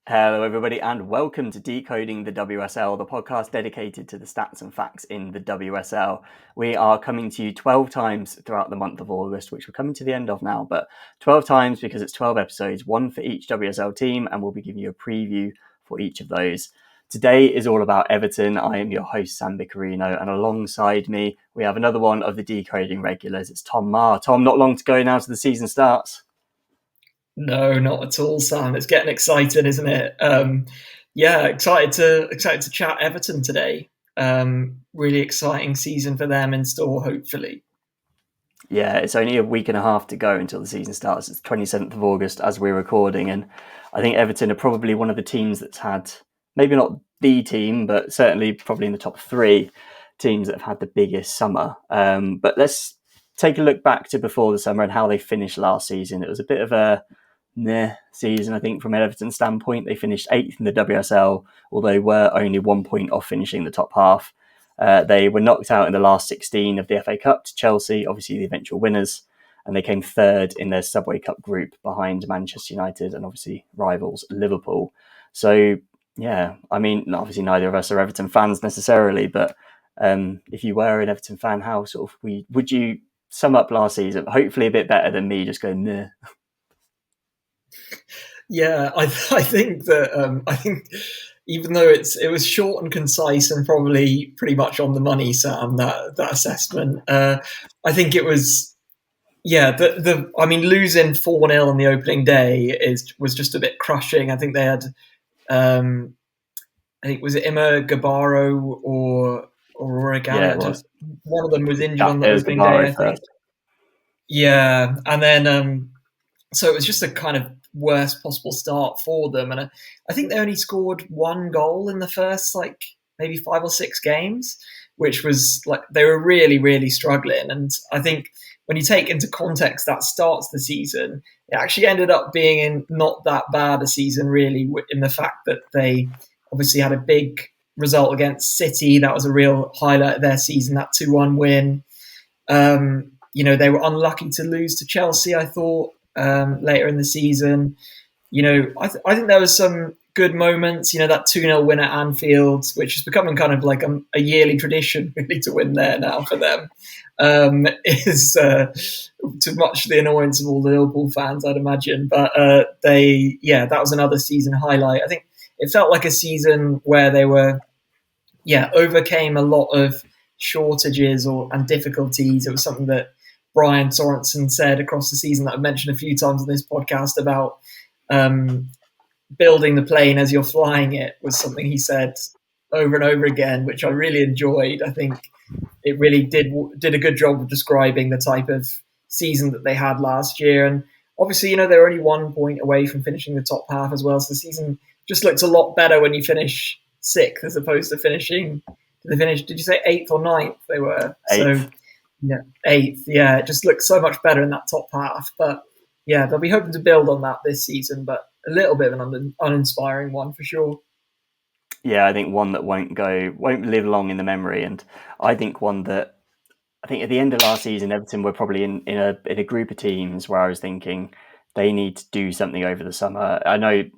Hello, everybody, and welcome to Decoding the WSL, the podcast dedicated to the stats and facts in the WSL. We are coming to you 12 times throughout the month of August, which we're coming to the end of now, but 12 times because it's 12 episodes, one for each WSL team, and we'll be giving you a preview for each of those. Today is all about Everton. I am your host, Sam Biccarino, and alongside me, we have another one of the Decoding regulars. It's Tom Maher. Tom, not long to go now to the season starts. No, not at all, Sam. It's getting exciting, isn't it? Excited to chat Everton today. Really exciting season for them in store, hopefully. Yeah, it's only a week and a half to go until the season starts. It's 27th of August as we're recording. And I think Everton are probably one of the teams that's had, maybe not the team, but certainly probably in the top three teams that have had the biggest summer. But let's take a look back to before the summer and how they finished last season. It was a bit of a season, I think, from an Everton standpoint. They finished 8th in the WSL, although were only 1 point off finishing the top half. They were knocked out in the last 16 of the FA Cup to Chelsea, obviously the eventual winners, and they came third in their Subway Cup group behind Manchester United and obviously rivals Liverpool. So, yeah, I mean, obviously neither of us are Everton fans necessarily, but if you were an Everton fan, how sort of would you sum up last season? Hopefully a bit better than me just going, nah. Yeah, I think even though it was short and concise and probably pretty much on the money, Sam, that assessment. I think it was losing 4-0 on the opening day was just a bit crushing. I think they had I think was it Emma Gabaro or Aurora Yeah, Gannett. it was. One of them was injured on the It was opening day, Gabaro I think. first. Yeah, and then so it was just a kind of worst possible start for them, and I think they only scored one goal in the first maybe 5 or 6 games, which was like they were really really struggling. And I think when you take into context that starts the season, it actually ended up being in not that bad a season really, in the fact that they obviously had a big result against City. That was a real highlight of their season, that 2-1 win. They were unlucky to lose to Chelsea, I thought, later in the season. I think there was some good moments. That 2-0 win at Anfield, which is becoming kind of like a yearly tradition, really, to win there now for them, is to much the annoyance of all the Liverpool fans, I'd imagine. But that was another season highlight. I think it felt like a season where they overcame a lot of shortages and difficulties. It was something that Brian Sorensen said across the season that I've mentioned a few times on this podcast about building the plane as you're flying it, was something he said over and over again, which I really enjoyed. I think it really did a good job of describing the type of season that they had last year. And obviously, they were only 1 point away from finishing the top half as well. So the season just looks a lot better when you finish sixth as opposed to finishing. Did you say eighth or ninth? They were Eighth. So yeah, eighth. Yeah, it just looks so much better in that top half. But yeah, they'll be hoping to build on that this season, but a little bit of an uninspiring one for sure. Yeah, I think one that won't live long in the memory, and I think one that I think at the end of last season, Everton were probably in a group of teams where I was thinking they need to do something over the summer. I know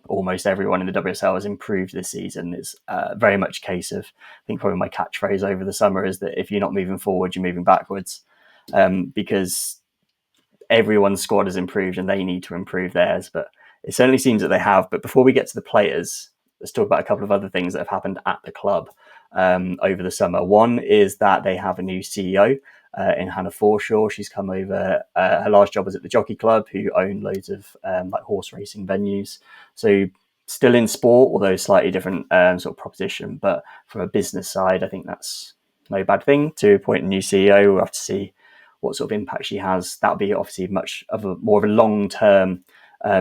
almost everyone in the WSL has improved this season. It's very much a case of, I think probably my catchphrase over the summer is that if you're not moving forward, you're moving backwards, because everyone's squad has improved and they need to improve theirs. But it certainly seems that they have. But before we get to the players, let's talk about a couple of other things that have happened at the club over the summer. One is that they have a new CEO in Hannah Forshaw. She's come over. Her last job was at the Jockey Club, who own loads of horse racing venues. So still in sport, although slightly different sort of proposition. But from a business side, I think that's no bad thing to appoint a new CEO. We'll have to see what sort of impact she has. That'll be obviously more of a long-term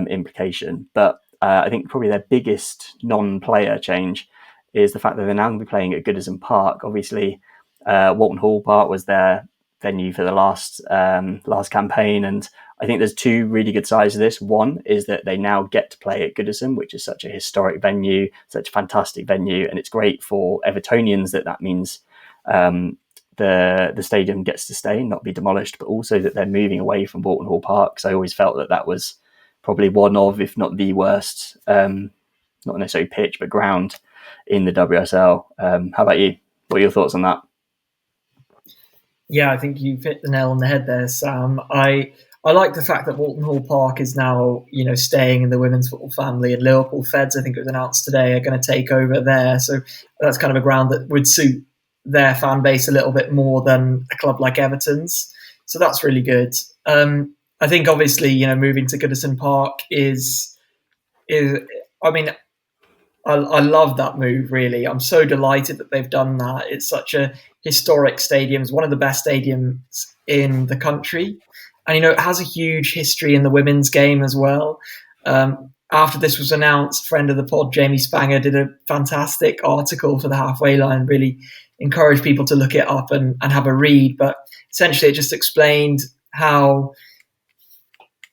implication. But I think probably their biggest non-player change is the fact that they're now going to be playing at Goodison Park. Obviously, Walton Hall Park was their venue for the last campaign, and I think there's two really good sides of this. One is that they now get to play at Goodison, which is such a historic venue, such a fantastic venue, and it's great for Evertonians that means the stadium gets to stay and not be demolished, but also that they're moving away from Walton Hall Park. So I always felt that was probably one of, if not the worst, not necessarily pitch, but ground in the WSL. How about you? What are your thoughts on that? Yeah, I think you've hit the nail on the head there, Sam. I like the fact that Walton Hall Park is now, staying in the women's football family, and Liverpool Feds, I think it was announced today, are going to take over there. So that's kind of a ground that would suit their fan base a little bit more than a club like Everton's. So that's really good. I think obviously, moving to Goodison Park is I mean, I love that move, really. I'm so delighted that they've done that. It's such a historic stadium. It's one of the best stadiums in the country. And, it has a huge history in the women's game as well. After this was announced, friend of the pod, Jamie Spanger, did a fantastic article for the Halfway Line, really encouraged people to look it up and have a read. But essentially, it just explained how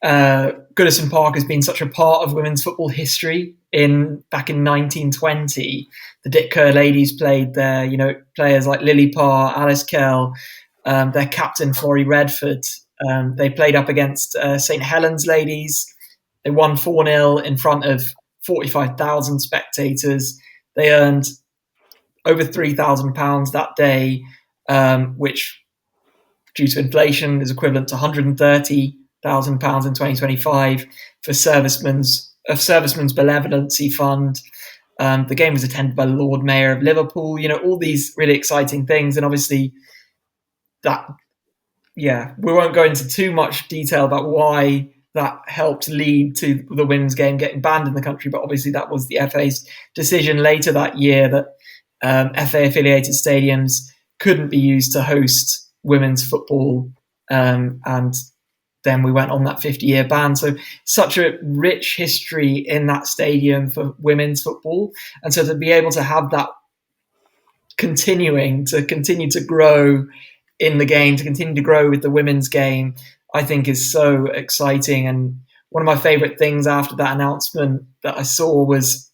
Goodison Park has been such a part of women's football history. Back in 1920, the Dick Kerr ladies played there. Players like Lily Parr, Alice Kell, their captain Florrie Redford. They played up against St Helens ladies. They won 4-0 in front of 45,000 spectators. They earned over £3,000 that day, which, due to inflation, is equivalent to £130,000 in 2025 for Servicemen's Benevolency Fund. The game was attended by the Lord Mayor of Liverpool. All these really exciting things, and obviously that, we won't go into too much detail about why that helped lead to the women's game getting banned in the country. But obviously that was the FA's decision later that year that FA affiliated stadiums couldn't be used to host women's football, and then we went on that 50-year ban. So such a rich history in that stadium for women's football. And so to be able to have that continue to grow in the game, to continue to grow with the women's game, I think is so exciting. And one of my favorite things after that announcement that I saw was,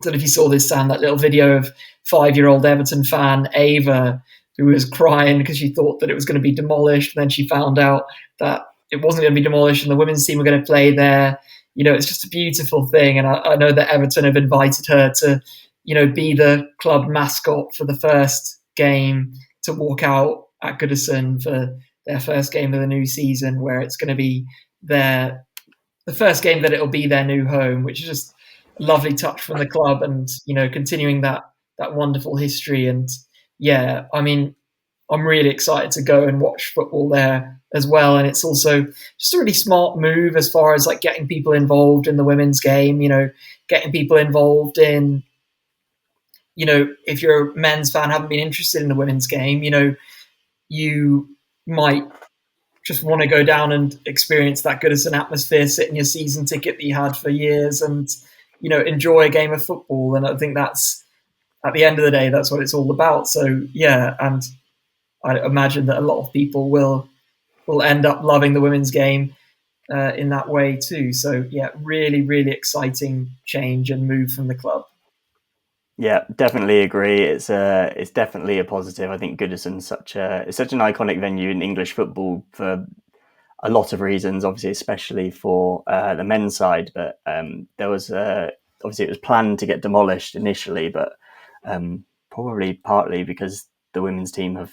I don't know if you saw this, Sam, that little video of 5-year-old Everton fan Ava, who was crying because she thought that it was going to be demolished. And then she found out that it wasn't going to be demolished and the women's team were going to play there. It's just a beautiful thing. And I know that Everton have invited her to, be the club mascot for the first game, to walk out at Goodison for their first game of the new season, where it's going to be the first game that it'll be their new home, which is just a lovely touch from the club, and continuing that wonderful history. And I'm really excited to go and watch football there as well. And it's also just a really smart move as far as like getting people involved in the women's game, getting people involved in, if you're a men's fan, haven't been interested in the women's game, you might just want to go down and experience that Goodison atmosphere, sit in your season ticket that you had for years, and, enjoy a game of football. And I think that's, at the end of the day, that's what it's all about. So, and I imagine that a lot of people will end up loving the women's game in that way too. So really, really exciting change and move from the club. Yeah, definitely agree. It's definitely a positive. I think Goodison's it's such an iconic venue in English football for a lot of reasons. Obviously, especially for the men's side. But there was obviously it was planned to get demolished initially, but probably partly because the women's team have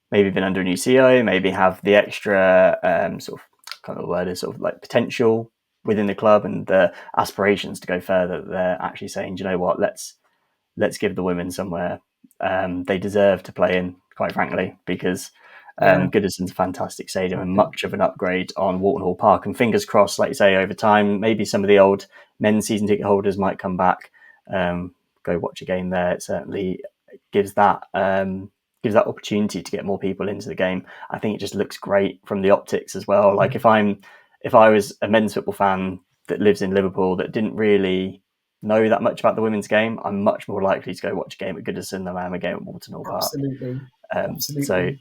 maybe been under a new CEO, maybe have the extra sort of, kind of word is sort of like potential within the club and the aspirations to go further. They're actually saying, you know what, let's give the women somewhere they deserve to play in, quite frankly, because Goodison's a fantastic stadium and much of an upgrade on Walton Hall Park. And fingers crossed, like you say, over time, maybe some of the old men's season ticket holders might come back, go watch a game there. It certainly gives that opportunity to get more people into the game. I think it just looks great from the optics as well. Like if I was a men's football fan that lives in Liverpool that didn't really know that much about the women's game, I'm much more likely to go watch a game at Goodison than I am a game at Walton Hall Park. Absolutely. So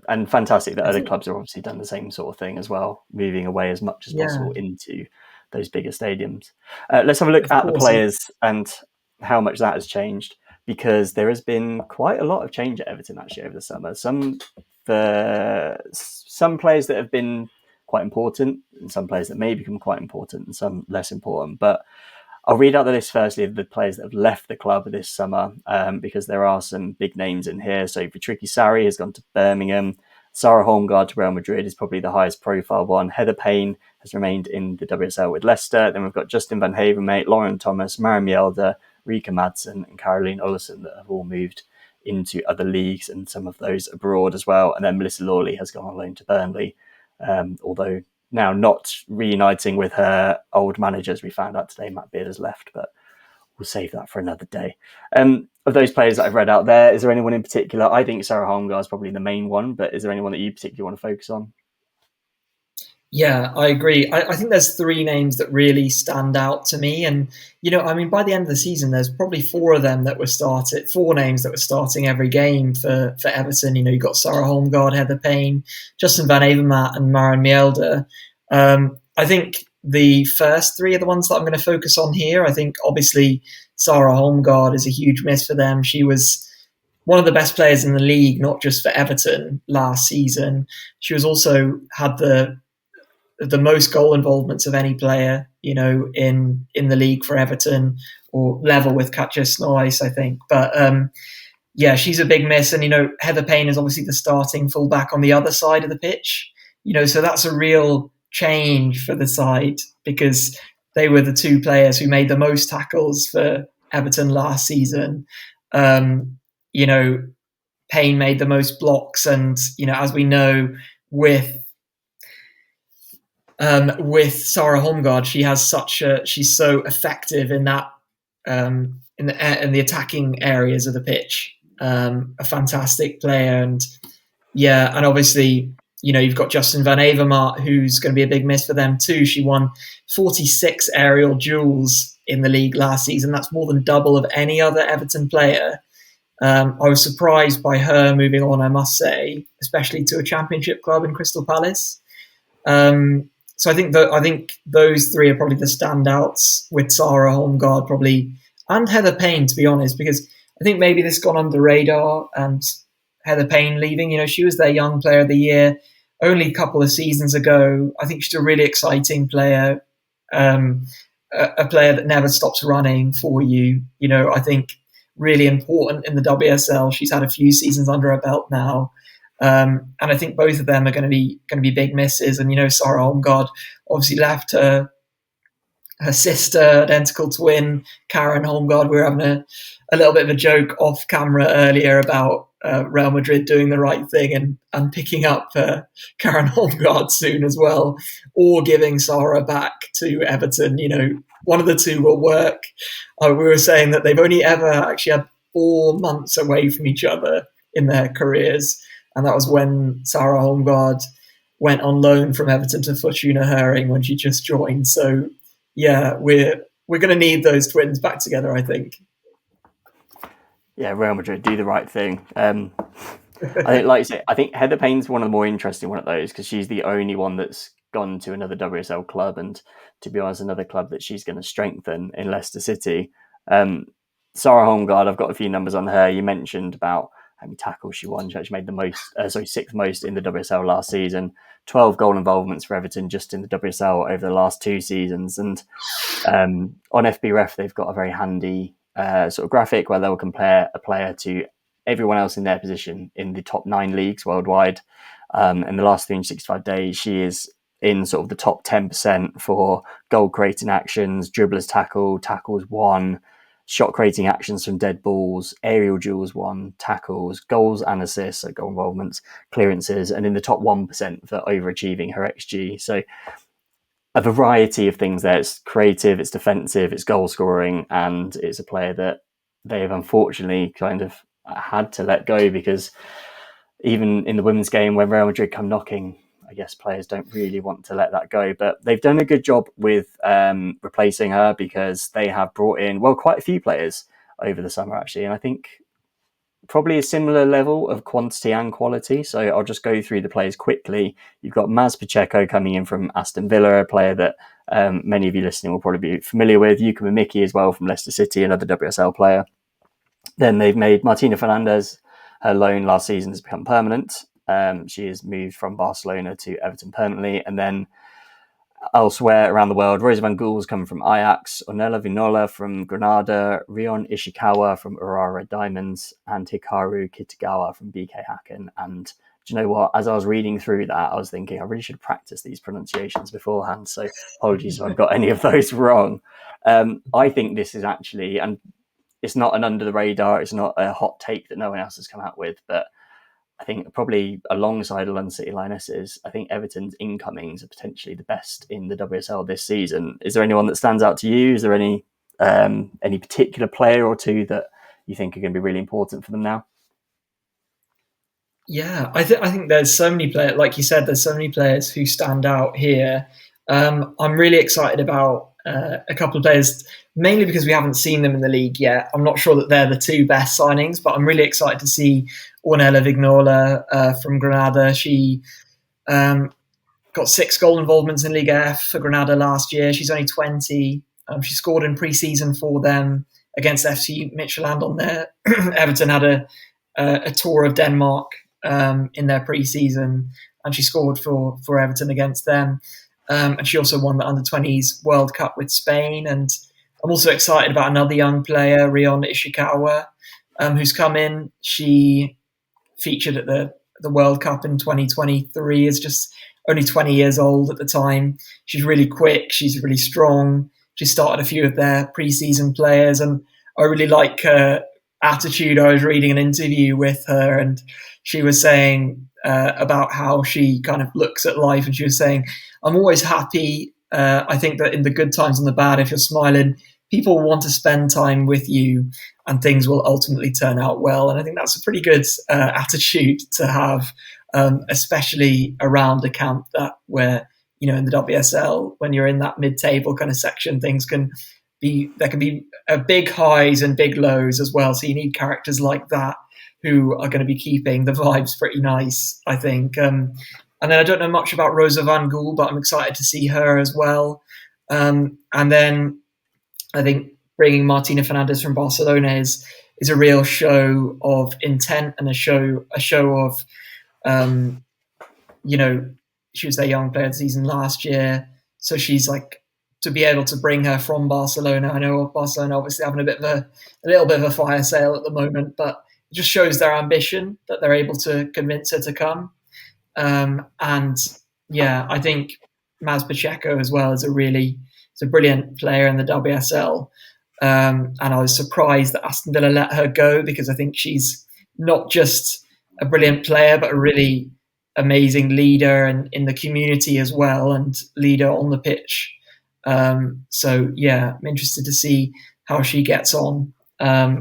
and fantastic that other clubs have obviously done the same sort of thing as well, moving away as much as possible into those bigger stadiums. Let's have a look at the players and how much that has changed, because there has been quite a lot of change at Everton actually over the summer. Some players that have been quite important, and some players that may become quite important, and some less important. But I'll read out the list firstly of the players that have left the club this summer, because there are some big names in here. So Vitriki Sarri has gone to Birmingham. Sarah Holmgard to Real Madrid is probably the highest profile one. Heather Payne has remained in the WSL with Leicester. Then we've got Justin Van Havermate, Lauren Thomas, Maren Mjelde, Rika Madsen, and Caroline Olsen that have all moved into other leagues, and some of those abroad as well. And then Melissa Lawley has gone on loan to Burnley, although now not reuniting with her old managers. We found out today Matt Beard has left, but we'll save that for another day. Of those players that I've read out there, is there anyone in particular? I think Sarah Holmgard is probably the main one, but is there anyone that you particularly want to focus on? Yeah, I agree. I think there's three names that really stand out to me. And, by the end of the season, there's probably four names that were starting every game for Everton. You've got Sarah Holmgard, Heather Payne, Justin Van Avermaet, and Maren Mjelde. I think the first three are the ones that I'm going to focus on here. I think, obviously, Sarah Holmgard is a huge miss for them. She was one of the best players in the league, not just for Everton last season. She was also had the most goal involvements of any player, in the league for Everton, or level with Katja Snois, I think. But she's a big miss. And, Heather Payne is obviously the starting fullback on the other side of the pitch, so that's a real change for the side, because they were the two players who made the most tackles for Everton last season. Payne made the most blocks, and, as we know, with Sarah Holmgard, she's so effective in that in the attacking areas of the pitch. A fantastic player, and obviously, you've got Justin Van Avermaet, who's going to be a big miss for them too. She won 46 aerial duels in the league last season. That's more than double of any other Everton player. I was surprised by her moving on, I must say, especially to a championship club in Crystal Palace. So I think those three are probably the standouts, with Sarah Holmgard probably, and Heather Payne, to be honest, because I think maybe this gone under the radar, and Heather Payne leaving, she was their Young Player of the Year only a couple of seasons ago. I think she's a really exciting player, a player that never stops running for you. I think really important in the WSL. She's had a few seasons under her belt now. And I think both of them are going to be big misses. And Sarah Holmgard obviously left her sister, identical twin, Karen Holmgard. We were having a little bit of a joke off camera earlier about Real Madrid doing the right thing and picking up Karen Holmgard soon as well, or giving Sarah back to Everton. One of the two will work. We were saying that they've only ever actually had 4 months away from each other in their careers. And that was when Sarah Holmgard went on loan from Everton to Fortuna Hering when she just joined. So, we're going to need those twins back together, I think. Yeah, Real Madrid, do the right thing. I think, like you say, I think Heather Payne's one of the more interesting one of those, because she's the only one that's gone to another WSL club, and to be honest, another club that she's going to strengthen in Leicester City. Sarah Holmgard, I've got a few numbers on her. You mentioned about how many tackles she won. She actually made the sixth most in the WSL last season. 12 goal involvements for Everton just in the WSL over the last 2 seasons. And on FBref, they've got a very handy sort of graphic where they'll compare a player to everyone else in their position in the top 9 leagues worldwide. In the last 365 days, she is in sort of the top 10% for goal creating actions, dribblers tackled, tackles won, shot creating actions from dead balls, aerial duels won, tackles, goals and assists, so goal involvements, clearances, and in the top 1% for overachieving her XG. So a variety of things there. It's creative, it's defensive, it's goal scoring, and it's a player that they have unfortunately kind of had to let go, because even in the women's game, when Real Madrid come knocking, I guess players don't really want to let that go. But they've done a good job with replacing her, because they have brought in, quite a few players over the summer, actually. And I think probably a similar level of quantity and quality. So I'll just go through the players quickly. You've got Maz Pacheco coming in from Aston Villa, a player that many of you listening will probably be familiar with. Yuka Mimiki as well from Leicester City, another WSL player. Then they've made Martina Fernandez, her loan last season has become permanent. She has moved from Barcelona to Everton permanently. And then elsewhere around the world, Rosa van Gool's coming from Ajax, Ornella Vinola from Granada, Rion Ishikawa from Aurora Diamonds, and Hikaru Kitagawa from BK Hacken. And do you know what? As I was reading through that, I was thinking I really should practice these pronunciations beforehand. So apologies if I've got any of those wrong. I think this is actually, and it's not an under the radar, it's not a hot take that no one else has come out with, but I think probably alongside London City Lionesses, I think Everton's incomings are potentially the best in the WSL this season. Is there anyone that stands out to you? Is there any particular player or two that you think are going to be really important for them now? Yeah, I think there's so many players, like you said, there's so many players who stand out here. I'm really excited about a couple of players, mainly because we haven't seen them in the league yet. I'm not sure that they're the two best signings, but I'm really excited to see Ornella Vignola from Granada. She got 6 goal involvements in Liga F for Granada last year. She's only 20. She scored in pre-season for them against FC Midtjylland on there. Everton had a tour of Denmark in their pre-season, and she scored for Everton against them. And she also won the under-20s World Cup with Spain. And I'm also excited about another young player, Rion Ishikawa, who's come in. She featured at the World Cup in 2023, is just only 20 years old at the time. She's really quick. She's really strong. She started a few of their preseason players, and I really like her attitude. I was reading an interview with her, and she was saying about how she kind of looks at life, and she was saying, "I'm always happy. I think that in the good times and the bad, if you're smiling, people want to spend time with you, and things will ultimately turn out well." And I think that's a pretty good attitude to have, especially around a camp that where, you know, in the WSL, when you're in that mid-table kind of section, things can be, there can be big highs and big lows as well. So you need characters like that who are going to be keeping the vibes pretty nice, I think. And then I don't know much about Rosa van Gool, but I'm excited to see her as well. And then I think bringing Martina Fernandez from Barcelona is a real show of intent and a show of, you know, she was their young player of the season last year, so she's like, to be able to bring her from Barcelona. I know Barcelona obviously having a little bit of a fire sale at the moment, but it just shows their ambition that they're able to convince her to come. And yeah, I think Maz Pacheco as well is a brilliant player in the WSL. And I was surprised that Aston Villa let her go, because I think she's not just a brilliant player, but a really amazing leader and in the community as well, and leader on the pitch. So yeah, I'm interested to see how she gets on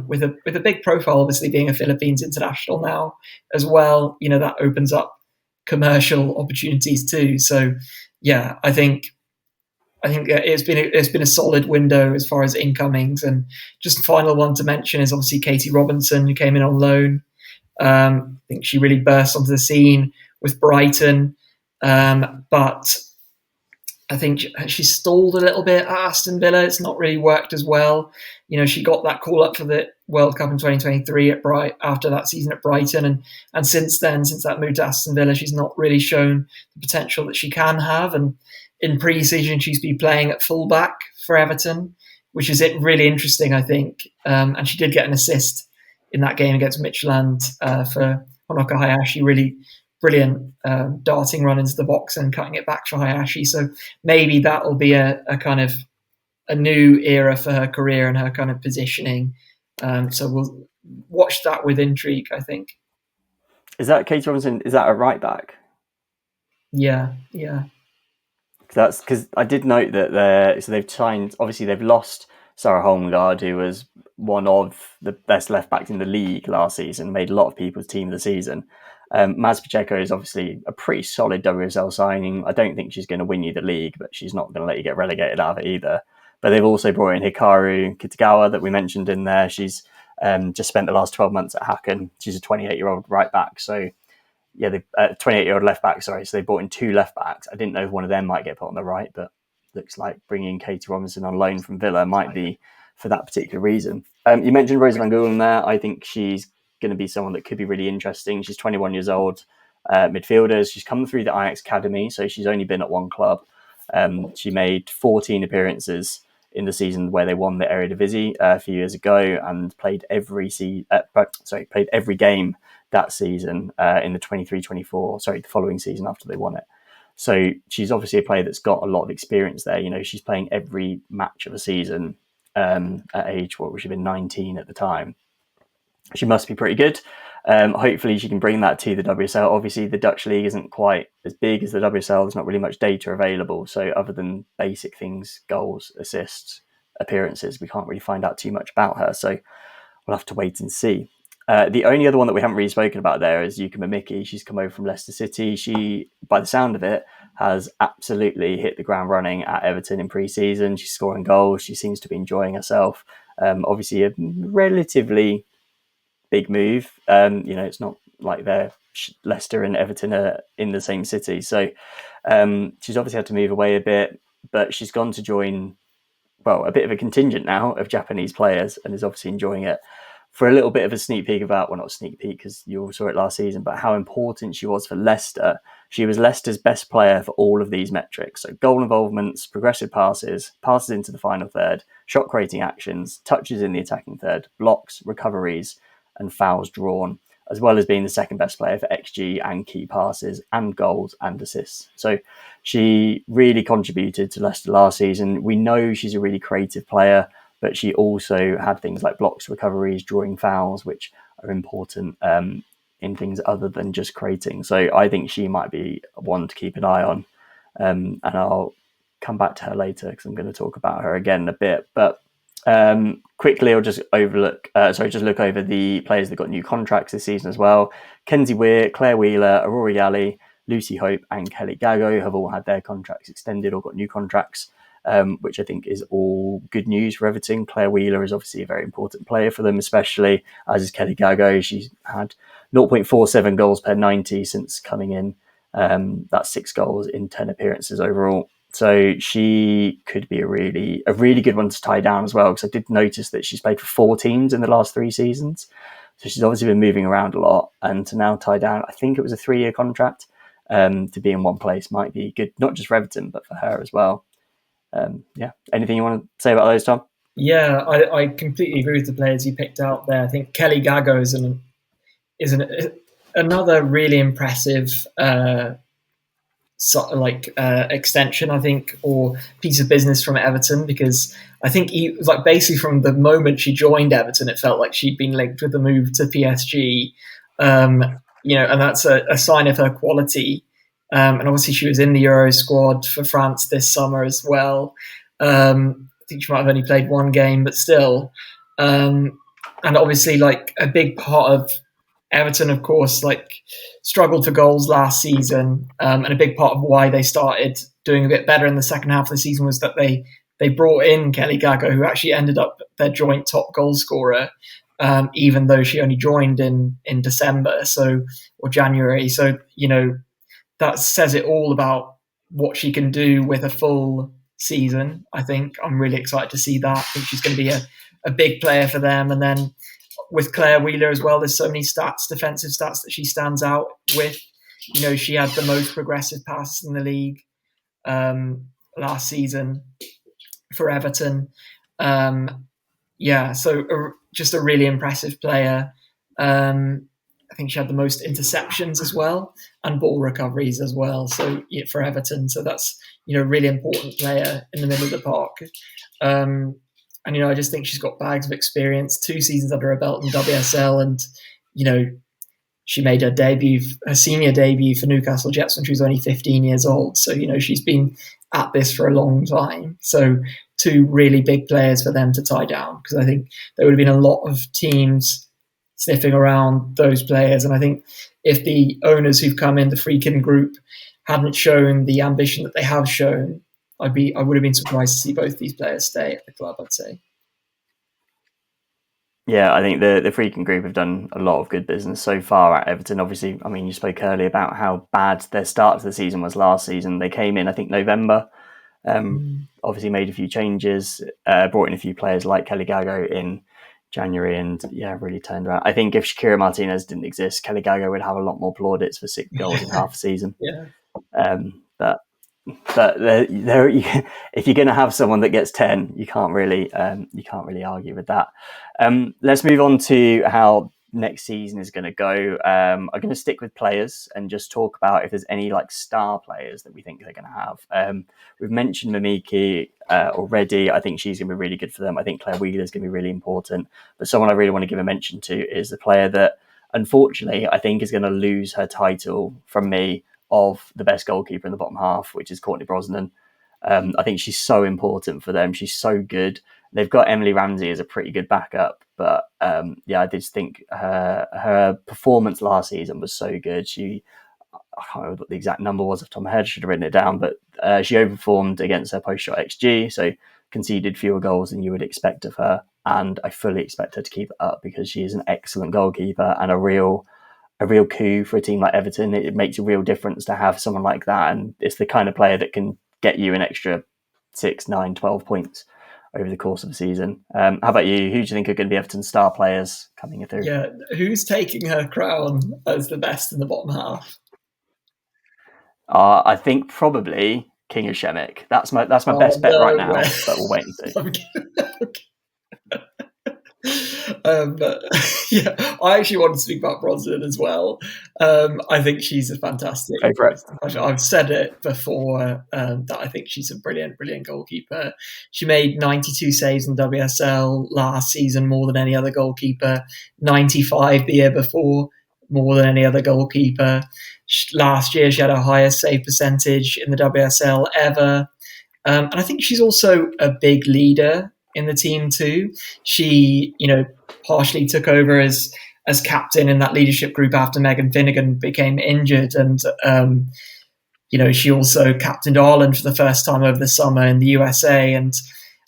with a big profile, obviously being a Philippines international now as well. You know, that opens up commercial opportunities too. So yeah, I think it's been a solid window as far as incomings. And just the final one to mention is obviously Katie Robinson, who came in on loan. I think she really burst onto the scene with Brighton, but I think she stalled a little bit at Aston Villa. It's not really worked as well. You know, she got that call up for the World Cup in 2023 after that season at Brighton, and since then, since that move to Aston Villa, she's not really shown the potential that she can have. And in pre-season, she's been playing at fullback for Everton, which is really interesting, I think. And she did get an assist in that game against Midtjylland for Honoka Hayashi. Really brilliant darting run into the box and cutting it back for Hayashi. So maybe that will be a kind of a new era for her career and her kind of positioning. So we'll watch that with intrigue, I think. Is that Katie Robinson? Is that a right back? Yeah. That's because I did note that they've signed. Obviously, they've lost Sarah Holmgard, who was one of the best left backs in the league last season, made a lot of people's team of the season. Maz Pacheco is obviously a pretty solid WSL signing. I don't think she's going to win you the league, but she's not going to let you get relegated out of it either. But they've also brought in Hikaru Kitagawa that we mentioned in there. She's just spent the last 12 months at Hacken. She's a 28-year-old right back. So yeah, the 28-year-old left back, sorry. So they brought in 2 left backs. I didn't know if one of them might get put on the right, but looks like bringing Katie Robinson on loan from Villa might be for that particular reason. You mentioned Rosa van Gool there. I think she's going to be someone that could be really interesting. She's 21 years old. midfielders. She's come through the Ajax Academy, so she's only been at one club. She made 14 appearances in the season where they won the Eredivisie a few years ago, and played played every game that season in the 23-24, the following season after they won it. So she's obviously a player that's got a lot of experience there. You know, she's playing every match of a season at age, what would she have been, 19 at the time. She must be pretty good. Hopefully she can bring that to the WSL. Obviously the Dutch league isn't quite as big as the WSL. There's not really much data available. So other than basic things, goals, assists, appearances, we can't really find out too much about her. So we'll have to wait and see. The only other one that we haven't really spoken about there is Yuka Mimiki. She's come over from Leicester City. She, by the sound of it, has absolutely hit the ground running at Everton in pre-season. She's scoring goals. She seems to be enjoying herself. Obviously a relatively big move. It's not like they're Leicester and Everton are in the same city. So she's obviously had to move away a bit, but she's gone to join, a bit of a contingent now of Japanese players, and is obviously enjoying it. For a little bit of a sneak peek about, not a sneak peek because you all saw it last season, but how important she was for Leicester. She was Leicester's best player for all of these metrics. So goal involvements, progressive passes, passes into the final third, shot creating actions, touches in the attacking third, blocks, recoveries, and fouls drawn, as well as being the second best player for XG and key passes and goals and assists. So she really contributed to Leicester last season. We know she's a really creative player, but she also had things like blocks, recoveries, drawing fouls, which are important in things other than just creating. So I think she might be one to keep an eye on. And I'll come back to her later because I'm going to talk about her again a bit. But quickly, I'll just look over the players that got new contracts this season as well. Kenzie Weir, Claire Wheeler, Aurora Yali, Lucy Hope, and Kelly Gago have all had their contracts extended or got new contracts, which I think is all good news for Everton. Claire Wheeler is obviously a very important player for them, especially, as is Kelly Gago. She's had 0.47 goals per 90 since coming in. That's 6 goals in 10 appearances overall. So she could be a really good one to tie down as well, because I did notice that she's played for 4 teams in the last 3 seasons. So she's obviously been moving around a lot, and to now tie down, I think it was a 3-year contract, to be in one place might be good, not just for Everton, but for her as well. Anything you want to say about those, Tom? Yeah, I completely agree with the players you picked out there. I think Kelly Gago is another really impressive extension, I think, or piece of business from Everton, because I think basically from the moment she joined Everton, it felt like she'd been linked with the move to PSG, and that's a sign of her quality. And obviously she was in the Euro squad for France this summer as well. I think she might have only played 1 game, but still. And obviously, a big part of Everton, of course, struggled for goals last season, and a big part of why they started doing a bit better in the second half of the season was that they brought in Kelly Gago, who actually ended up their joint top goal scorer, even though she only joined in December or January. So that says it all about what she can do with a full season. I think I'm really excited to see that. I think she's going to be a big player for them, and then with Claire Wheeler as well, there's so many defensive stats that she stands out with. She had the most progressive passes in the league last season for Everton. Just a really impressive player. I think she had the most interceptions as well, and ball recoveries as well. So for Everton, so that's a really important player in the middle of the park. And I just think she's got bags of experience. 2 seasons under her belt in WSL, and she made her senior debut for Newcastle Jets when she was only 15 years old. So she's been at this for a long time. So 2 really big players for them to tie down, because I think there would have been a lot of teams sniffing around those players. And I think if the owners who've come in the Freakin Group hadn't shown the ambition that they have shown, I would have been surprised to see both these players stay at the club, I'd say. Yeah, I think the Freakin Group have done a lot of good business so far at Everton. Obviously, I mean, you spoke earlier about how bad their start to the season was last season. They came in, I think, November, obviously made a few changes, brought in a few players like Kelly Gago in January and really turned around. I think if Shakira Martinez didn't exist, Kelly Gago would have a lot more plaudits for 6 goals in half a season. Yeah. But if you're going to have someone that gets 10, you can't really argue with that. Let's move on to how next season is going to go. I'm going to stick with players and just talk about if there's any like star players that we think they're going to have. We've mentioned Mimiki already. I think she's going to be really good for them. I think Claire Wheeler is going to be really important. But someone I really want to give a mention to is the player that, unfortunately, I think is going to lose her title from me of the best goalkeeper in the bottom half, which is Courtney Brosnan. I think she's so important for them. She's so good. They've got Emily Ramsey as a pretty good backup, but I just think her performance last season was so good. I can't remember what the exact number was off the top of my head. I should have written it down, but she overperformed against her post-shot XG, so conceded fewer goals than you would expect of her. And I fully expect her to keep it up because she is an excellent goalkeeper and a real coup for a team like Everton. It makes a real difference to have someone like that, and it's the kind of player that can get you an extra 6, 9, 12 points over the course of the season. How about you? Who do you think are going to be Everton's star players coming through? Yeah, who's taking her crown as the best in the bottom half? I think probably King of Shemek. That's my best bet right now, but we'll wait and see. Yeah, I actually want to speak about Brosnan as well. I think she's a fantastic. Go for it. I've said it before that I think she's a brilliant goalkeeper. She made 92 saves in WSL last season, more than any other goalkeeper. 95 the year before, more than any other goalkeeper. Last year, she had her highest save percentage in the WSL ever. And I think she's also a big leader in the team too. She, partially took over as captain in that leadership group after Megan Finnegan became injured, and she also captained Ireland for the first time over the summer in the USA. And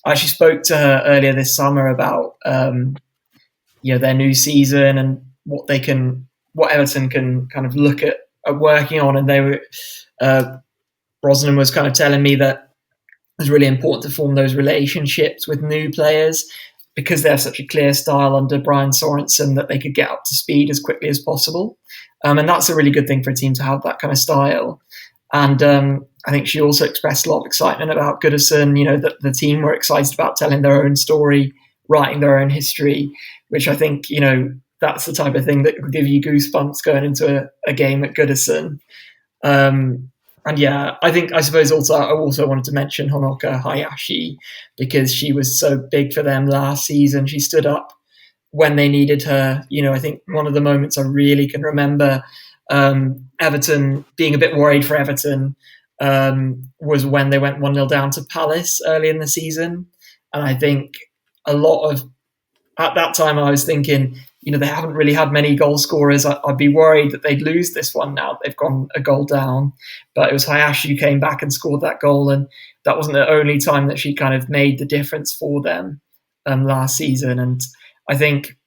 I actually spoke to her earlier this summer about their new season and what Everton can kind of look at working on. And they were Brosnan was kind of telling me that it's really important to form those relationships with new players because they have such a clear style under Brian Sorensen that they could get up to speed as quickly as possible. And that's a really good thing for a team to have that kind of style. And I think she also expressed a lot of excitement about Goodison, that the team were excited about telling their own story, writing their own history, which I think, that's the type of thing that will give you goosebumps going into a game at Goodison. And yeah, I suppose I also wanted to mention Honoka Hayashi because she was so big for them last season. She stood up when they needed her. I think one of the moments I really can remember Everton being a bit worried for Everton was when they went 1-0 down to Palace early in the season. And I think at that time I was thinking, they haven't really had many goal scorers. I'd be worried that they'd lose this one now. They've gone a goal down. But it was Hayashi who came back and scored that goal. And that wasn't the only time that she kind of made the difference for them last season. And I think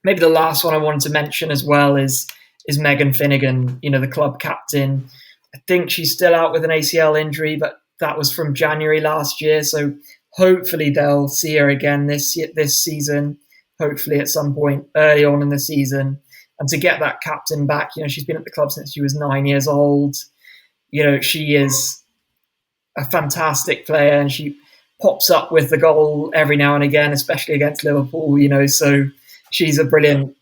maybe the last one I wanted to mention as well is Megan Finnegan, the club captain. I think she's still out with an ACL injury, but that was from January last year. So hopefully they'll see her again this season. Hopefully at some point early on in the season, and to get that captain back. She's been at the club since she was 9 years old. She is a fantastic player, and she pops up with the goal every now and again, especially against Liverpool. So she's a brilliant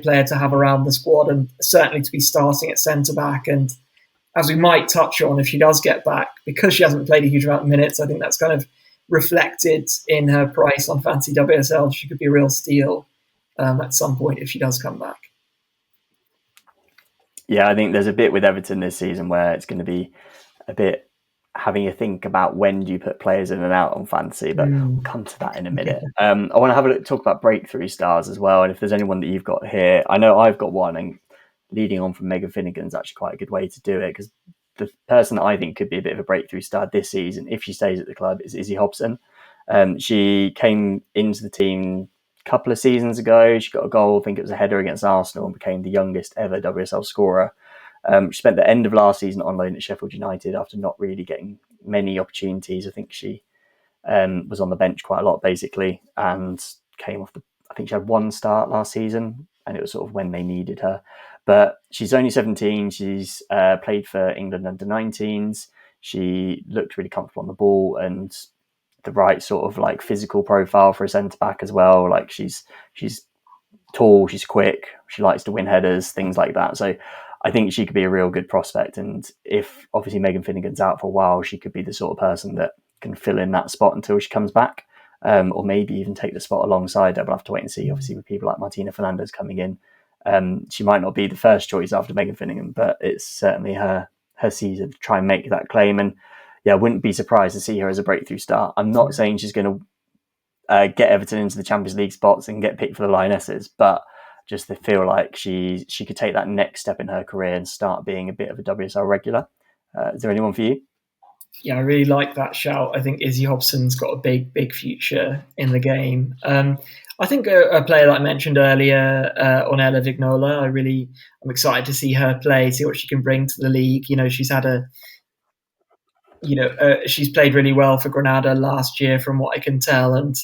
player to have around the squad, and certainly to be starting at centre back. And as we might touch on, if she does get back, because she hasn't played a huge amount of minutes, I think that's kind of reflected in her price on Fantasy WSL. She could be a real steal at some point if she does come back. Yeah, I think there's a bit with Everton this season where it's going to be a bit having a think about when do you put players in and out on fantasy, but we'll come to that in a minute. I want to have a look, talk about breakthrough stars as well, and if there's anyone that you've got here. I know I've got one, and leading on from Megan Finnegan is actually quite a good way to do it, because the person that I think could be a bit of a breakthrough star this season, if she stays at the club, is Izzy Hobson. She came into the team a couple of seasons ago. She got a goal, I think it was a header against Arsenal, and became the youngest ever WSL scorer. She spent the end of last season on loan at Sheffield United after not really getting many opportunities. I think she was on the bench quite a lot, basically, and came off the I think she had one start last season, and it was sort of when they needed her. But she's only 17. She's played for England under 19s. She looked really comfortable on the ball and the right sort of like physical profile for a centre back as well. Like she's tall, she's quick, she likes to win headers, things like that. So I think she could be a real good prospect. And if obviously Megan Finnegan's out for a while, she could be the sort of person that can fill in that spot until she comes back, or maybe even take the spot alongside her. We'll have to wait and see. Obviously, with people like Martina Fernandez coming in, she might not be the first choice after Megan Finnegan, but it's certainly her season to try and make that claim. And yeah, I wouldn't be surprised to see her as a breakthrough star. I'm not saying she's going to get Everton into the Champions League spots and get picked for the Lionesses, but just to feel like she could take that next step in her career and start being a bit of a WSL regular. Is there anyone for you? Yeah, I really like that shout. I think Izzy Hobson's got a big future in the game. I think a player that I mentioned earlier, Ornella Vignola, I'm excited to see her play, see what she can bring to the league. She's played really well for Granada last year, from what I can tell, and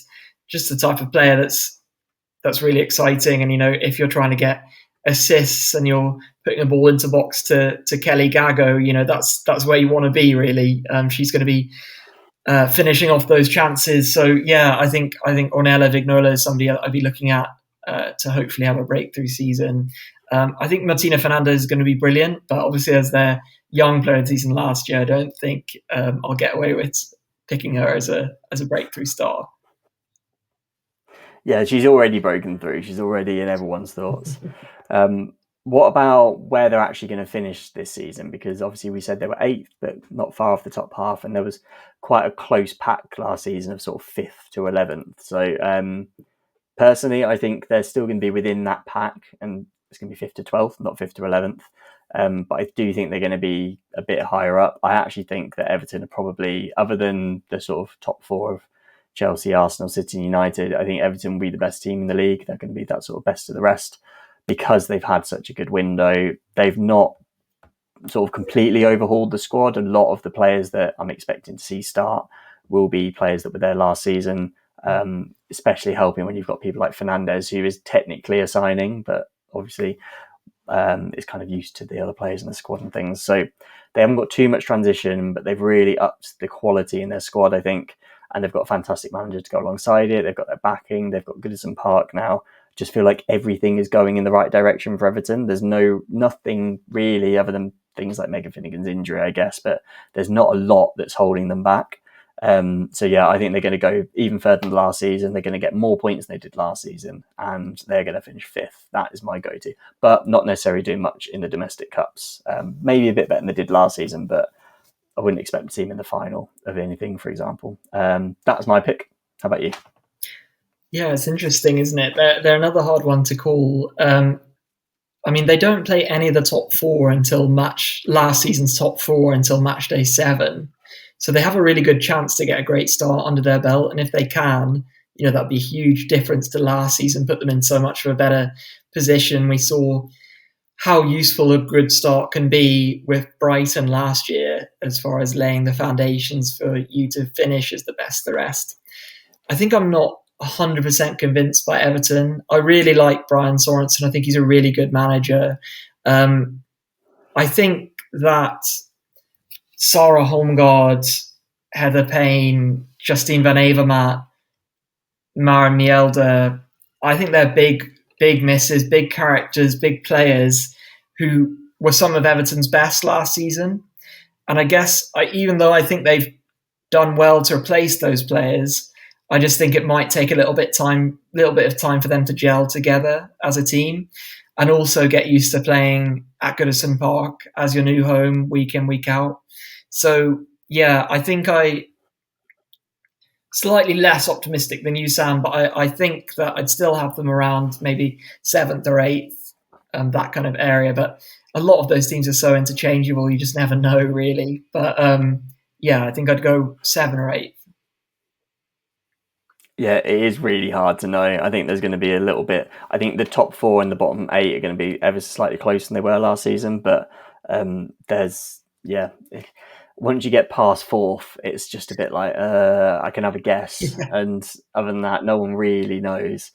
just the type of player that's really exciting. And if you're trying to get assists and you're putting a ball into box to Kelly Gago, that's where you want to be really. She's going to be finishing off those chances. So yeah, I think Ornella Vignola is somebody I'd be looking at to hopefully have a breakthrough season. I think Martina Fernandez is going to be brilliant, but obviously as their young player of the season last year, I don't think I'll get away with picking her as a breakthrough star. Yeah, she's already broken through. She's already in everyone's thoughts. What about where they're actually going to finish this season? Because obviously we said they were 8th, but not far off the top half, and there was quite a close pack last season of sort of 5th to 11th. So personally, I think they're still going to be within that pack, and it's going to be 5th to 12th, not 5th to 11th. But I do think they're going to be a bit higher up. I actually think that Everton are probably, other than the sort of top 4 of Chelsea, Arsenal, City, United, I think Everton will be the best team in the league. They're going to be that sort of best of the rest because they've had such a good window. They've not sort of completely overhauled the squad. A lot of the players that I'm expecting to see start will be players that were there last season, especially helping when you've got people like Fernandez, who is technically a signing, but obviously is kind of used to the other players in the squad and things. So they haven't got too much transition, but they've really upped the quality in their squad, I think. And they've got a fantastic manager to go alongside it. They've got their backing. They've got Goodison Park now. Just feel like everything is going in the right direction for Everton. There's nothing really other than things like Megan Finnegan's injury, I guess, but there's not a lot that's holding them back. So yeah, I think they're going to go even further than last season. They're going to get more points than they did last season, and they're going to finish 5th. That is my go-to, but not necessarily doing much in the domestic cups. Maybe a bit better than they did last season, but I wouldn't expect to see them in the final of anything, for example. That's my pick. How about you? Yeah, it's interesting, isn't it? They're another hard one to call. I mean, they don't play any of the top 4 until last season's top 4 until match day 7. So they have a really good chance to get a great start under their belt. And if they can, that'd be a huge difference to last season, put them in so much of a better position. We saw how useful a good start can be with Brighton last year, as far as laying the foundations for you to finish as the best of the rest. I think I'm not 100% convinced by Everton. I really like Brian Sorensen. I think he's a really good manager. I think that Sarah Holmgaard, Heather Payne, Justine Van Avermaet, Maren Mielder, I think they're big misses, big characters, big players who were some of Everton's best last season. And I guess even though I think they've done well to replace those players, I just think it might take a little bit of time for them to gel together as a team, and also get used to playing at Goodison Park as your new home week in, week out. So yeah, I think I slightly less optimistic than you, Sam, but I think that I'd still have them around maybe 7th or 8th, that kind of area. But a lot of those teams are so interchangeable, you just never know really. But yeah, I think I'd go 7 or 8. Yeah, it is really hard to know. I think there's going to be a little bit. I think the top 4 and the bottom 8 are going to be ever so slightly closer than they were last season. But once you get past 4th, it's just a bit like I can have a guess, Yeah. and other than that, no one really knows.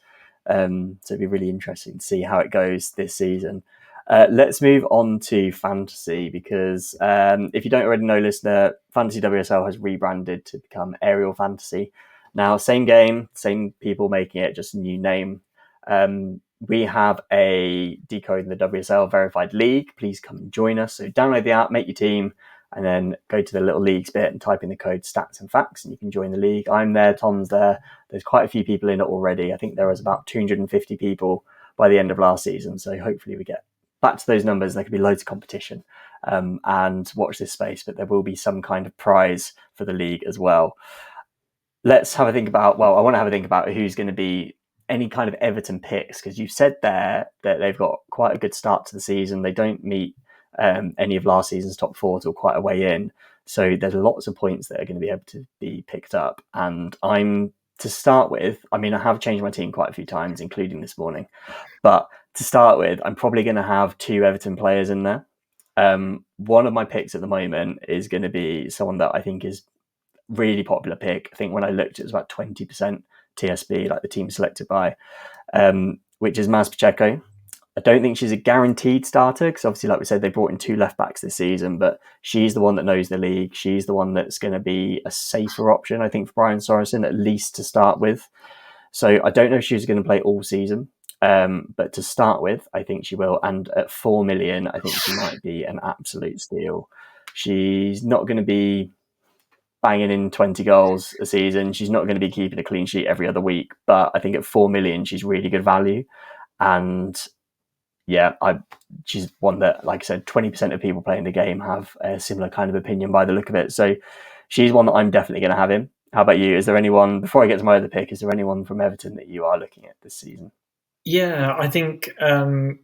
So it'd be really interesting to see how it goes this season. Let's move on to fantasy because if you don't already know, listener, Fantasy WSL has rebranded to become Aerial Fantasy. Now, same game, same people making it, just a new name. We have a Decoding the WSL verified league. Please come and join us. So download the app, make your team, and then go to the little leagues bit and type in the code stats and facts, and you can join the league. I'm there, Tom's there. There's quite a few people in it already. I think there was about 250 people by the end of last season. So hopefully we get back to those numbers. There could be loads of competition, and watch this space, but there will be some kind of prize for the league as well. Let's have a think about, well, I want to have a think about who's going to be any kind of Everton picks, because you've said there that they've got quite a good start to the season. They don't meet any of last season's top four till quite a way in. So there's lots of points that are going to be able to be picked up. And to start with, I mean, I have changed my team quite a few times, including this morning. But to start with, I'm probably going to have 2 Everton players in there. One of my picks at the moment is going to be someone that I think is really popular pick. I think when I looked, it was about 20% TSB, like the team selected by, which is Maher Pacheco. I don't think she's a guaranteed starter because obviously, like we said, they brought in 2 left backs this season, but she's the one that knows the league. She's the one that's going to be a safer option, I think, for Brian Sorensen, at least to start with. So I don't know if she's going to play all season, but to start with, I think she will. And at 4 million, I think she might be an absolute steal. She's not going to be banging in 20 goals a season. She's not going to be keeping a clean sheet every other week, but I think at 4 million, she's really good value. And yeah, she's one that, like I said, 20% of people playing the game have a similar kind of opinion by the look of it. So she's one that I'm definitely going to have in. How about you? Is there anyone, before I get to my other pick, is there anyone from Everton that you are looking at this season? Yeah, I think I'm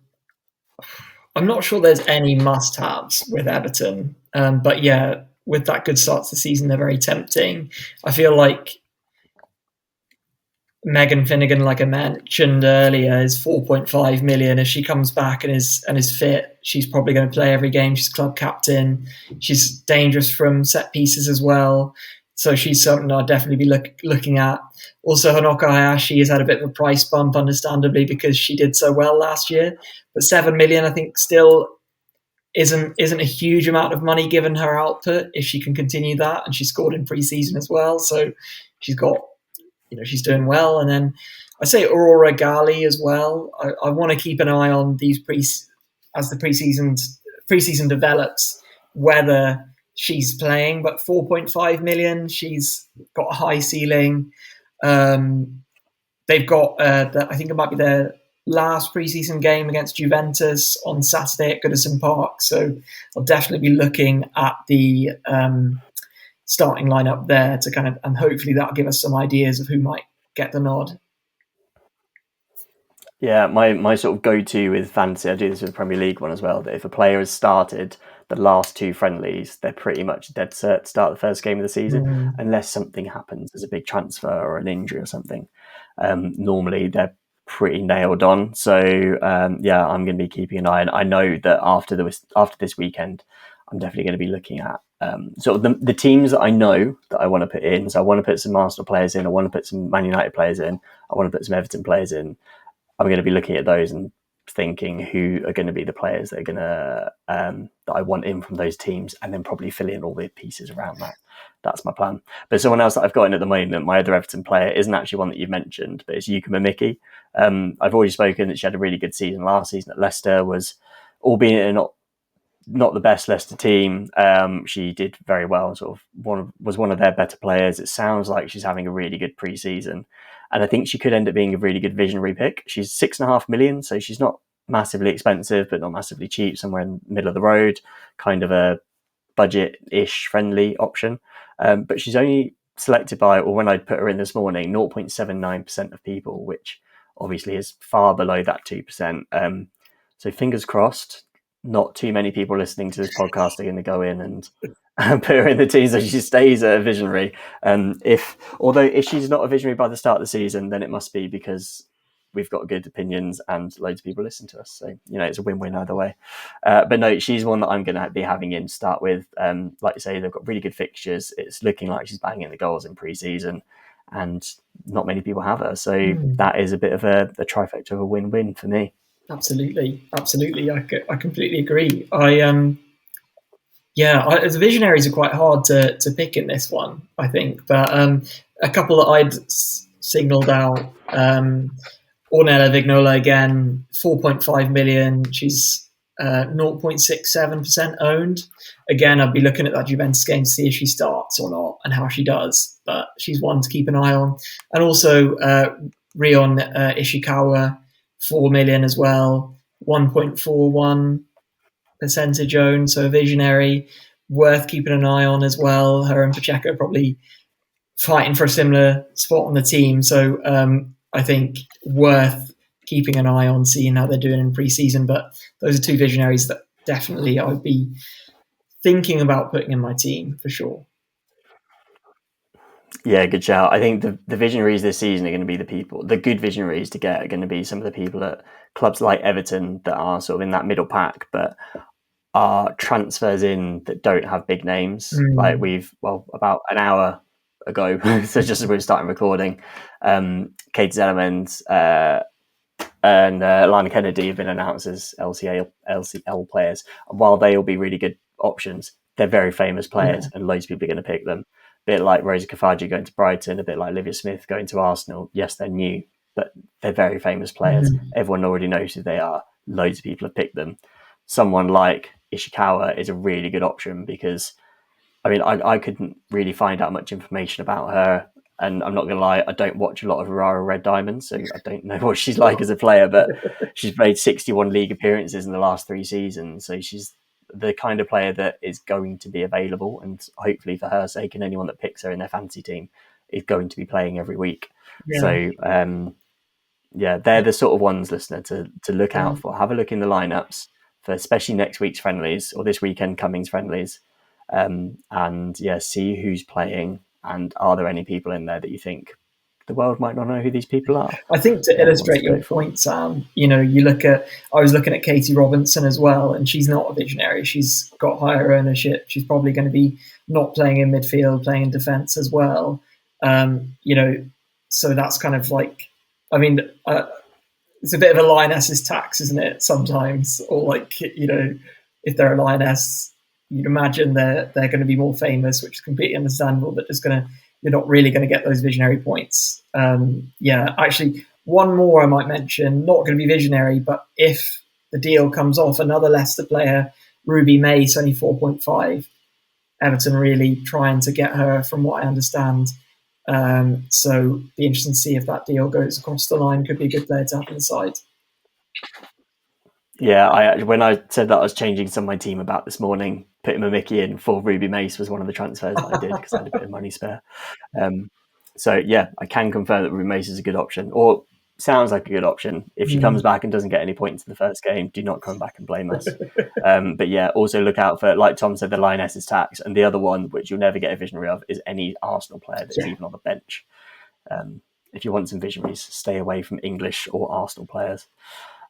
not sure there's any must-haves with Everton, but yeah, with that good start to the season, they're very tempting. I feel like Megan Finnegan, like I mentioned earlier, is 4.5 million. If she comes back and is fit, she's probably going to play every game. She's club captain. She's dangerous from set pieces as well. So she's something I'll definitely be looking at. Also, Honoka Hayashi has had a bit of a price bump, understandably, because she did so well last year. But 7 million, I think, still isn't a huge amount of money given her output if she can continue that. And she scored in pre-season as well. So she's got, she's doing well. And then I say Aurora Gali as well. I want to keep an eye on these as the preseason develops, whether she's playing. But 4.5 million, she's got a high ceiling. They've got, I think it might be their last preseason game against Juventus on Saturday at Goodison Park. So I'll definitely be looking at the starting lineup there to kind of, and hopefully that'll give us some ideas of who might get the nod. Yeah, my sort of go-to with fantasy, I do this with the Premier League one as well, that if a player has started the last 2 friendlies, they're pretty much dead cert to start the first game of the season, unless something happens, there's a big transfer or an injury or something. Normally they're pretty nailed on. So yeah, I'm going to be keeping an eye. And I know that after this weekend, I'm definitely going to be looking at sort of the teams that I know that I want to put in. So I want to put some Arsenal players in. I want to put some Man United players in. I want to put some Everton players in. I'm going to be looking at those and thinking who are going to be the players that are going to that I want in from those teams, and then probably fill in all the pieces around that. That's my plan. But someone else that I've got in at the moment, my other Everton player, isn't actually one that you've mentioned, but it's Yuka Mimiki. I've already spoken that she had a really good season last season at Leicester, was albeit not the best Leicester team. She did very well. Sort of was one of their better players. It sounds like she's having a really good pre-season, and I think she could end up being a really good visionary pick. She's 6.5 million, so she's not massively expensive, but not massively cheap. Somewhere in the middle of the road, kind of a budget-ish friendly option. But she's only selected by, or when I put her in this morning, 0.79% of people, which obviously is far below that 2%. So fingers crossed, not too many people listening to this podcast are going to go in and put her in the team so she stays a visionary. Although if she's not a visionary by the start of the season, then it must be because we've got good opinions and loads of people listen to us. So, it's a win-win either way. But no, she's one that I'm going to be having in to start with. Like you say, they've got really good fixtures. It's looking like she's banging the goals in pre-season. and not many people have her. So that is a bit of a trifecta of a win-win for me. Absolutely. I completely agree. The visionaries are quite hard to pick in this one, I think. But a couple that I'd signalled out. Ornella Vignola again, 4.5 million. She's 0.67% owned. Again, I'd be looking at that Juventus game to see if she starts or not and how she does. But she's one to keep an eye on. And also Rion Ishikawa, 4 million as well, 1.41 percentage owned. So a visionary, worth keeping an eye on as well. Her and Pacheco probably fighting for a similar spot on the team. So I think worth keeping an eye on, seeing how they're doing in pre-season. But those are two visionaries that definitely I would be thinking about putting in my team for sure. Yeah, good shout. I think the visionaries this season are going to be the good visionaries to get are going to be some of the people at clubs like Everton that are sort of in that middle pack, but are transfers in that don't have big names. Like about an hour ago, so just as we were starting recording, Kate Zellerman and Lana Kennedy have been announced as LCL players. And while they will be really good options, they're very famous players, and loads of people are going to pick them. A bit like Rosa Kafaji going to Brighton, a bit like Olivia Smith going to Arsenal. Yes, they're new, but they're very famous players. Everyone already knows who they are. Loads of people have picked them. Someone like Ishikawa is a really good option because, I mean, I couldn't really find out much information about her. And I'm not going to lie, I don't watch a lot of Aurora Red Diamonds, so I don't know what she's like as a player, but she's played 61 league appearances in the last 3 seasons. So she's the kind of player that is going to be available. And hopefully for her sake and anyone that picks her in their fantasy team is going to be playing every week. Yeah. So, they're the sort of ones, listener, to look out for. Have a look in the lineups for especially next week's friendlies or this weekend coming's friendlies. See who's playing and are there any people in there that you think the world might not know who these people are. I think to illustrate your point, Sam, I was looking at Katie Robinson as well, and she's not a visionary. She's got higher ownership. She's probably going to be not playing in midfield, playing in defence as well. So that's kind of like, I mean, it's a bit of a lioness's tax, isn't it? Sometimes, or if they're a lioness, you'd imagine they're going to be more famous, which is completely understandable. But you're not really going to get those visionary points. Actually, one more I might mention, not going to be visionary, but if the deal comes off, another Leicester player, Ruby Mace, only 4.5. Everton really trying to get her, from what I understand. So be interesting to see if that deal goes across the line. Could be a good player to have on the side. Yeah, when I said that I was changing some of my team about this morning, putting a Mickey in for Ruby Mace was one of the transfers that I did because I had a bit of money spare. I can confirm that Ruby Mace is a good option, or sounds like a good option. If she comes back and doesn't get any points in the first game, do not come back and blame us. Also look out for, like Tom said, the Lioness's tax, and the other one, which you'll never get a visionary of, is any Arsenal player that's even on the bench. If you want some visionaries, stay away from English or Arsenal players.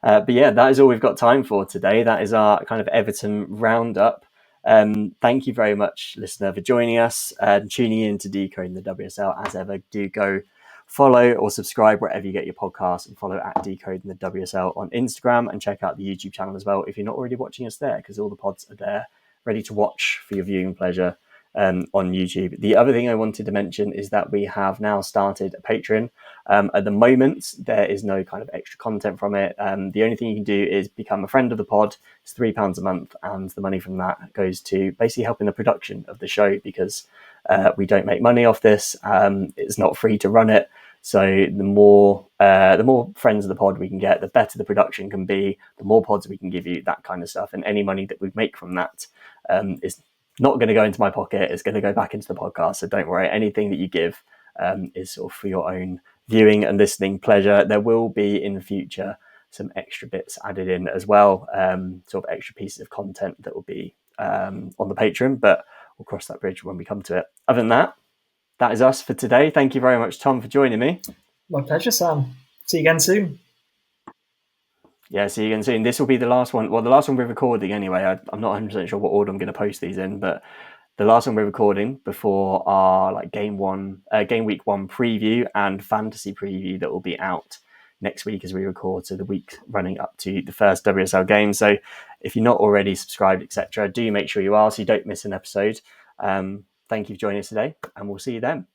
That is all we've got time for today. That is our kind of Everton roundup. Thank you very much, listener, for joining us and tuning in to Decoding the WSL. As ever, do go follow or subscribe wherever you get your podcasts, and follow at Decoding the WSL on Instagram, and check out the YouTube channel as well if you're not already watching us there, because all the pods are there ready to watch for your viewing pleasure on YouTube. The other thing I wanted to mention is that we have now started a Patreon. At the moment, there is no kind of extra content from it. The only thing you can do is become a friend of the pod. It's £3 a month, and the money from that goes to basically helping the production of the show, because we don't make money off this. It's not free to run it. So the more friends of the pod we can get, the better the production can be, the more pods we can give you, that kind of stuff. And any money that we make from that is not going to go into my pocket. It's going to go back into the podcast. So don't worry. Anything that you give is sort of for your own viewing and listening pleasure. There will be in the future some extra bits added in as well, sort of extra pieces of content that will be on the Patreon, but we'll cross that bridge when we come to it. Other than that, that is us for today. Thank you very much, Tom, for joining me. My pleasure, Sam. See you again soon. Yeah, see you again soon. This will be the last one. Well, the last one we're recording anyway. I'm not 100% sure what order I'm going to post these in, but the last one we're recording before our like game week 1 preview and fantasy preview that will be out next week as we record, so the week running up to the first WSL game. So if you're not already subscribed, etc., do make sure you are so you don't miss an episode. Thank you for joining us today, and we'll see you then.